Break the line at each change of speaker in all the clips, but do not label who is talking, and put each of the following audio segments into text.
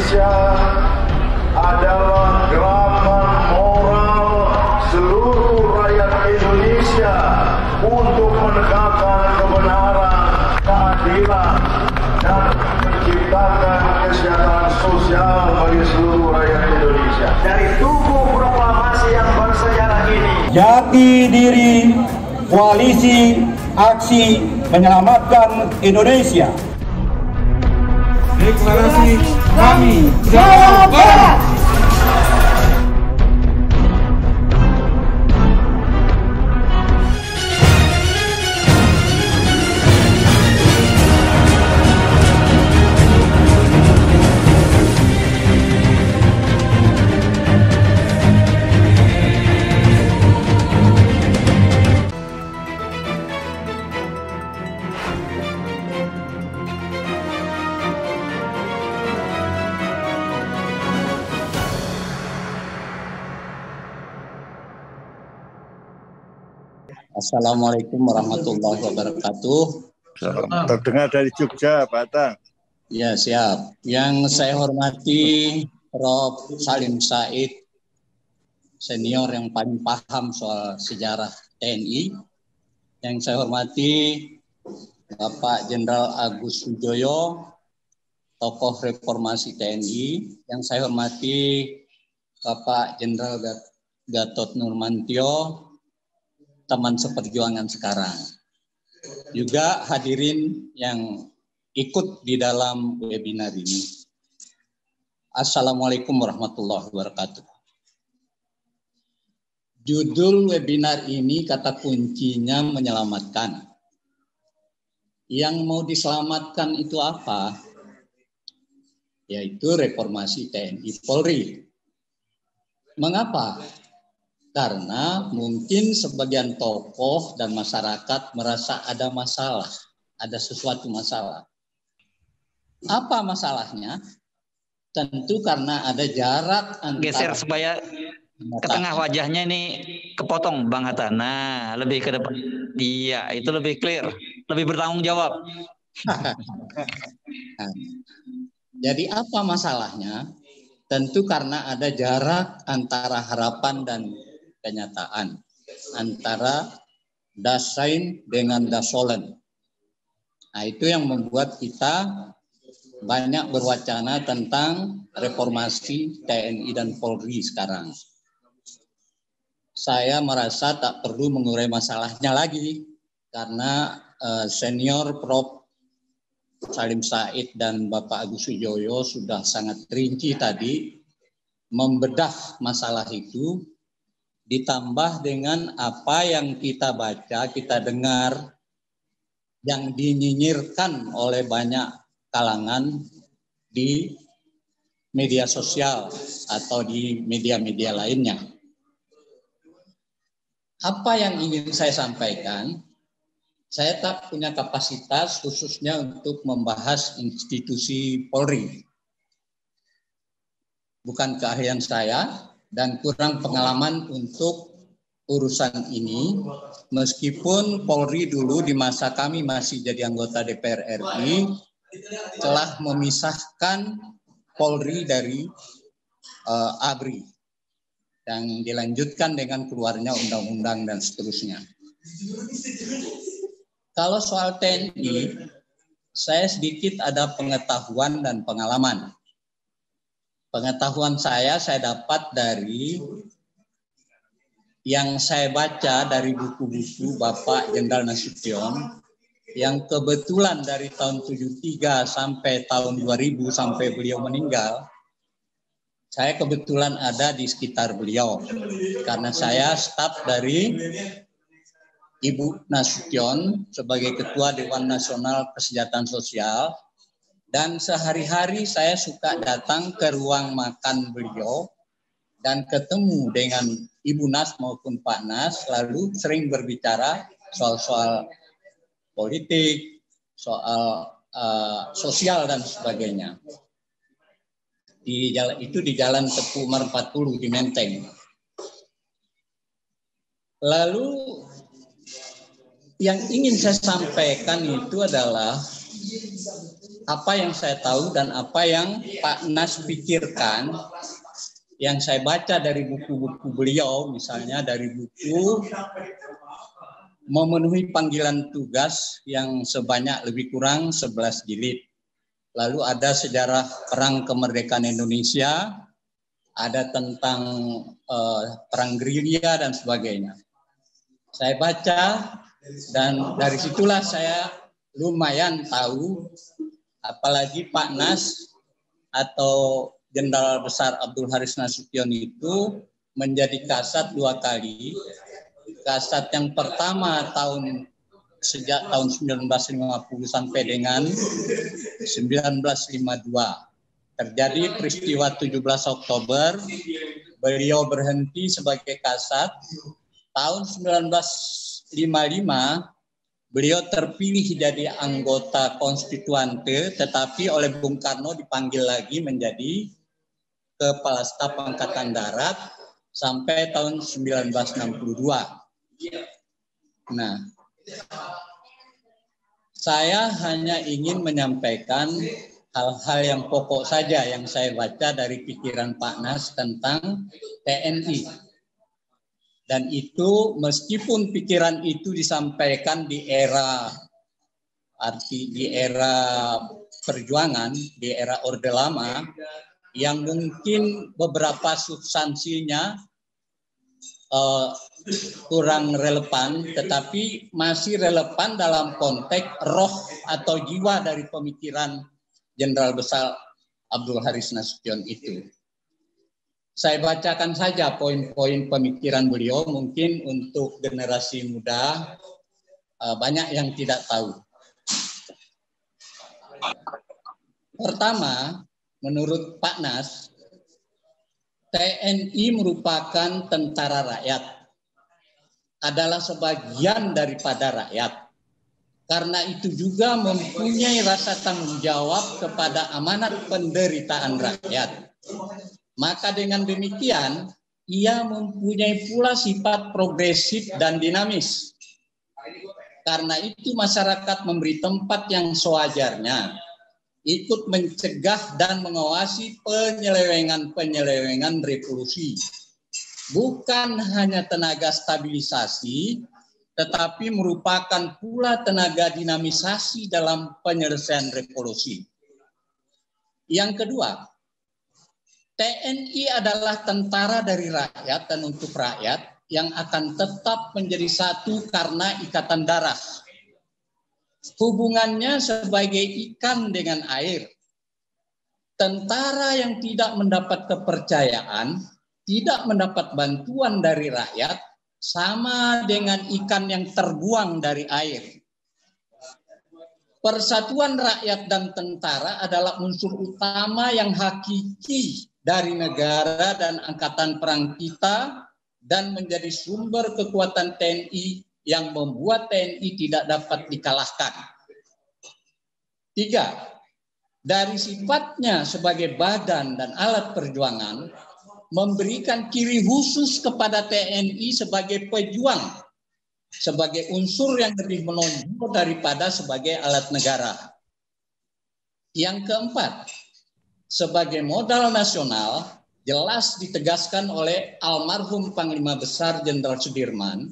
Indonesia adalah gerakan moral seluruh rakyat Indonesia untuk menegakkan kebenaran, keadilan, dan menciptakan kesejahteraan sosial bagi seluruh rakyat Indonesia. Dari tubuh proklamasi yang bersejarah ini,
jati diri Koalisi Aksi Menyelamatkan Indonesia.
Deklarasi kami Jawa Barat.
Assalamualaikum warahmatullahi wabarakatuh.
Terdengar dari Jogja, Pak Atang.
Ya, siap. Yang saya hormati Prof. Salim Said, senior yang paling paham soal sejarah TNI. Yang saya hormati Bapak Jenderal Agus Sujoyo, tokoh reformasi TNI. Yang saya hormati Bapak Jenderal Gatot Nurmantio, teman seperjuangan sekarang. Juga hadirin yang ikut di dalam webinar ini. Assalamualaikum warahmatullahi wabarakatuh. Judul webinar ini kata kuncinya menyelamatkan. Yang mau diselamatkan itu apa? Yaitu reformasi TNI Polri. Mengapa? Karena mungkin sebagian tokoh dan masyarakat merasa ada masalah, ada sesuatu masalah. Apa masalahnya? Tentu karena ada jarak antara...
Geser supaya ke tengah wajahnya ini kepotong Bang Hatta. Nah, lebih ke depan. Iya, itu lebih clear, lebih bertanggung jawab.
Jadi apa masalahnya? Tentu karena ada jarak antara harapan dan kenyataan, antara Dasein dengan Dasolen. Nah, itu yang membuat kita banyak berwacana tentang reformasi TNI dan Polri sekarang. Saya merasa tak perlu mengurai masalahnya lagi, karena senior Prof. Salim Said dan Bapak Agus Sujoyo sudah sangat rinci tadi membedah masalah itu, ditambah dengan apa yang kita baca, kita dengar, yang dinyinyirkan oleh banyak kalangan di media sosial atau di media-media lainnya. Apa yang ingin saya sampaikan, saya tak punya kapasitas khususnya untuk membahas institusi Polri. Bukan keahlian saya, dan kurang pengalaman untuk urusan ini, meskipun Polri dulu di masa kami masih jadi anggota DPR RI telah memisahkan Polri dari ABRI dan dilanjutkan dengan keluarnya undang-undang dan seterusnya. Kalau soal TNI, saya sedikit ada pengetahuan dan pengalaman. Pengetahuan saya dapat dari yang saya baca dari buku-buku Bapak Jenderal Nasution, yang kebetulan dari tahun 73 sampai tahun 2000 sampai beliau meninggal, saya kebetulan ada di sekitar beliau. Karena saya staf dari Ibu Nasution sebagai Ketua Dewan Nasional Kesejahteraan Sosial. Dan sehari-hari saya suka datang ke ruang makan beliau dan ketemu dengan Ibu Nas maupun Pak Nas, lalu sering berbicara soal-soal politik, soal sosial dan sebagainya. Di Jalan Teku Umar 40 di Menteng. Lalu yang ingin saya sampaikan itu adalah apa yang saya tahu dan apa yang Pak Nas pikirkan, yang saya baca dari buku-buku beliau, misalnya dari buku Memenuhi Panggilan Tugas yang sebanyak lebih kurang 11 jilid. Lalu ada sejarah Perang Kemerdekaan Indonesia, ada tentang perang gerilya dan sebagainya. Saya baca dan dari situlah saya lumayan tahu, apalagi Pak Nas atau Jenderal Besar Abdul Haris Nasution itu menjadi kasat 2 kali. Kasat yang pertama sejak tahun 1950 sampai dengan 1952. Terjadi peristiwa 17 Oktober, beliau berhenti sebagai kasat. Tahun 1955, beliau terpilih jadi anggota konstituante, tetapi oleh Bung Karno dipanggil lagi menjadi Kepala Staf Angkatan Darat sampai tahun 1962. Nah, saya hanya ingin menyampaikan hal-hal yang pokok saja yang saya baca dari pikiran Pak Nas tentang TNI. Dan itu meskipun pikiran itu disampaikan di era perjuangan, di era Orde Lama, yang mungkin beberapa substansinya kurang relevan, tetapi masih relevan dalam konteks roh atau jiwa dari pemikiran Jenderal Besar Abdul Haris Nasution itu. Saya bacakan saja poin-poin pemikiran beliau, mungkin untuk generasi muda banyak yang tidak tahu. Pertama, menurut Pak Nas, TNI merupakan tentara rakyat, adalah sebagian daripada rakyat. Karena itu juga mempunyai rasa tanggung jawab kepada amanat penderitaan rakyat. Maka dengan demikian, ia mempunyai pula sifat progresif dan dinamis. Karena itu masyarakat memberi tempat yang sewajarnya, ikut mencegah dan mengawasi penyelewengan-penyelewengan revolusi. Bukan hanya tenaga stabilisasi, tetapi merupakan pula tenaga dinamisasi dalam penyelesaian revolusi. Yang kedua, TNI adalah tentara dari rakyat dan untuk rakyat yang akan tetap menjadi satu karena ikatan darah. Hubungannya sebagai ikan dengan air. Tentara yang tidak mendapat kepercayaan, tidak mendapat bantuan dari rakyat, sama dengan ikan yang terbuang dari air. Persatuan rakyat dan tentara adalah unsur utama yang hakiki dari negara dan angkatan perang kita dan menjadi sumber kekuatan TNI yang membuat TNI tidak dapat dikalahkan. 3. Dari sifatnya sebagai badan dan alat perjuangan, memberikan ciri khusus kepada TNI sebagai pejuang, sebagai unsur yang lebih menonjol daripada sebagai alat negara. Yang keempat, sebagai modal nasional, jelas ditegaskan oleh almarhum Panglima Besar Jenderal Sudirman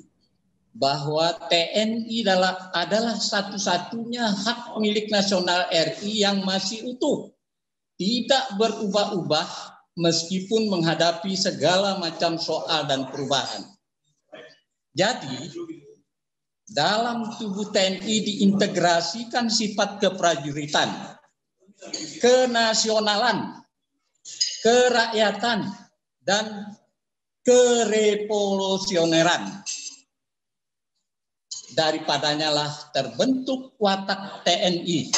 bahwa TNI adalah satu-satunya hak milik nasional RI yang masih utuh, tidak berubah-ubah meskipun menghadapi segala macam soal dan perubahan. Jadi, dalam tubuh TNI diintegrasikan sifat keprajuritan, kenasionalan, kerakyatan, dan kerevolusioneran. Daripadanya lah terbentuk watak TNI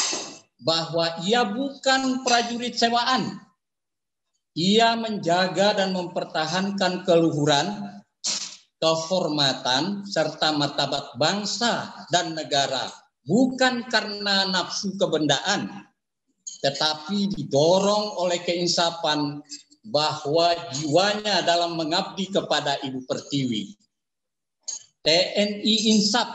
bahwa ia bukan prajurit sewaan. Ia menjaga dan mempertahankan keluhuran, kehormatan, serta martabat bangsa dan negara, bukan karena nafsu kebendaan, tetapi didorong oleh keinsapan bahwa jiwanya dalam mengabdi kepada Ibu Pertiwi. TNI insaf,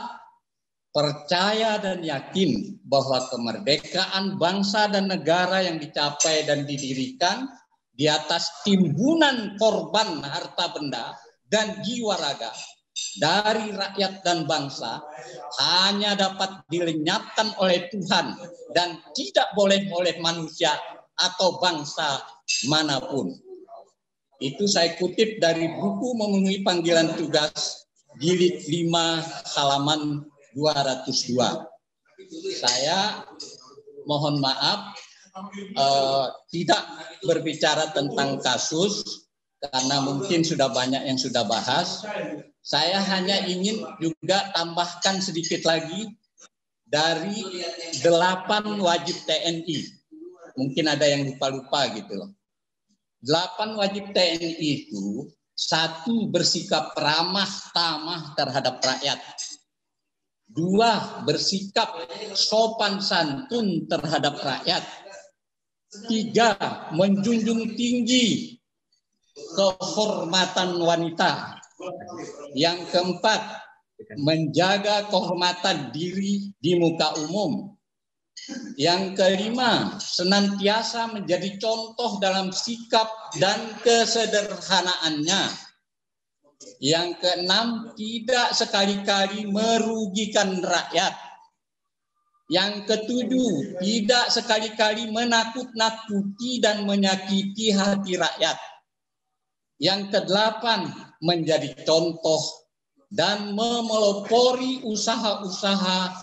percaya dan yakin bahwa kemerdekaan bangsa dan negara yang dicapai dan didirikan di atas timbunan korban harta benda dan jiwa raga dari rakyat dan bangsa hanya dapat dilenyapkan oleh Tuhan dan tidak boleh oleh manusia atau bangsa manapun. Itu saya kutip dari buku Memenuhi Panggilan Tugas jilid 5 halaman 202. Saya mohon maaf tidak berbicara tentang kasus karena mungkin sudah banyak yang sudah bahas. Saya hanya ingin juga tambahkan sedikit lagi dari 8 wajib TNI. Mungkin ada yang lupa-lupa gitu loh. 8 wajib TNI itu, 1, bersikap ramah tamah terhadap rakyat. 2, bersikap sopan santun terhadap rakyat. 3, menjunjung tinggi kehormatan wanita. Yang keempat, menjaga kehormatan diri di muka umum. Yang kelima, senantiasa menjadi contoh dalam sikap dan kesederhanaannya. Yang keenam, tidak sekali-kali merugikan rakyat. Yang ketujuh, tidak sekali-kali menakut-nakuti dan menyakiti hati rakyat. Yang kedelapan, menjadi contoh dan memelopori usaha-usaha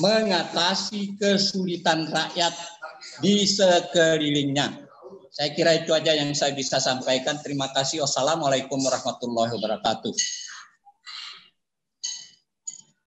mengatasi kesulitan rakyat di sekelilingnya. Saya kira itu aja yang saya bisa sampaikan. Terima kasih. Wassalamualaikum warahmatullahi wabarakatuh.